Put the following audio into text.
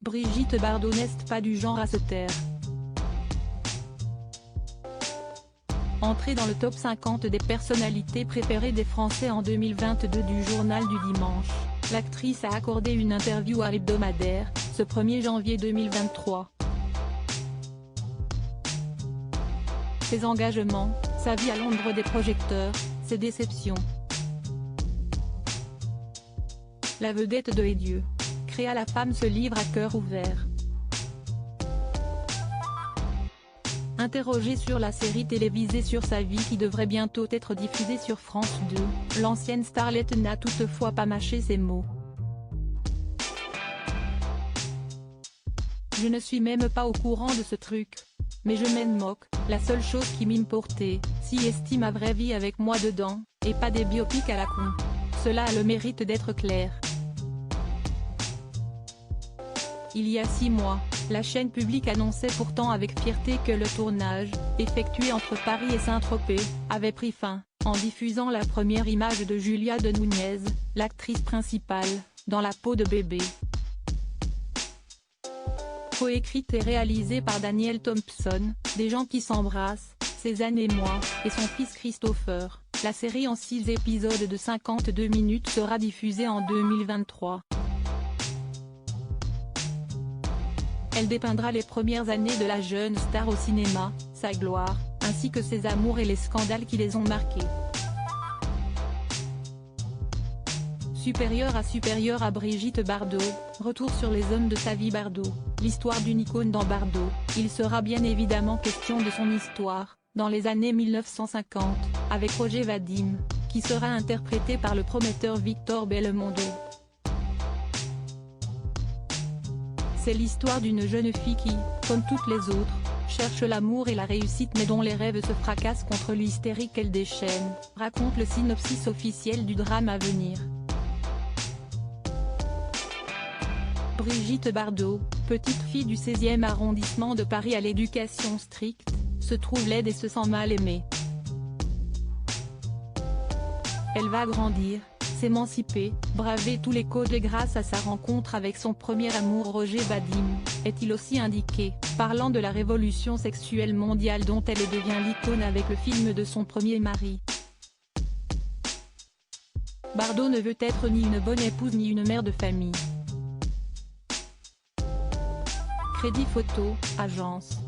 Brigitte Bardot n'est pas du genre à se taire. Entrée dans le top 50 des personnalités préférées des Français en 2022 du Journal du Dimanche, l'actrice a accordé une interview à l'hebdomadaire, ce 1er janvier 2023. Ses engagements, sa vie à l'ombre des projecteurs, ses déceptions. La vedette de Et Dieu créa la femme se livre à cœur ouvert. Interrogée sur la série télévisée sur sa vie qui devrait bientôt être diffusée sur France 2, l'ancienne starlette n'a toutefois pas mâché ses mots. Je ne suis même pas au courant de ce truc. Mais je m'en moque, la seule chose qui m'importait, si estime ma vraie vie avec moi dedans, et pas des biopics à la con. Cela a le mérite d'être clair. Il y a 6 mois, la chaîne publique annonçait pourtant avec fierté que le tournage, effectué entre Paris et Saint-Tropez, avait pris fin, en diffusant la première image de Julia de Núñez, l'actrice principale, dans la peau de bébé. Coécrite et réalisée par Daniel Thompson, Des gens qui s'embrassent, Cézanne et moi, et son fils Christopher, la série en 6 épisodes de 52 minutes sera diffusée en 2023. Elle dépeindra les premières années de la jeune star au cinéma, sa gloire, ainsi que ses amours et les scandales qui les ont marqués. Supérieure à Brigitte Bardot, retour sur les hommes de sa vie Bardot, l'histoire d'une icône dans Bardot, il sera bien évidemment question de son histoire, dans les années 1950, avec Roger Vadim, qui sera interprété par le prometteur Victor Belmondo. C'est l'histoire d'une jeune fille qui, comme toutes les autres, cherche l'amour et la réussite mais dont les rêves se fracassent contre l'hystérie qu'elle déchaîne, raconte le synopsis officiel du drame à venir. Brigitte Bardot, petite fille du 16e arrondissement de Paris à l'éducation stricte, se trouve laide et se sent mal aimée. Elle va grandir, s'émanciper, braver tous les codes et grâce à sa rencontre avec son premier amour Roger Vadim, est-il aussi indiqué, parlant de la révolution sexuelle mondiale dont elle devient l'icône avec le film de son premier mari. Bardot ne veut être ni une bonne épouse ni une mère de famille. Crédit photo, agence.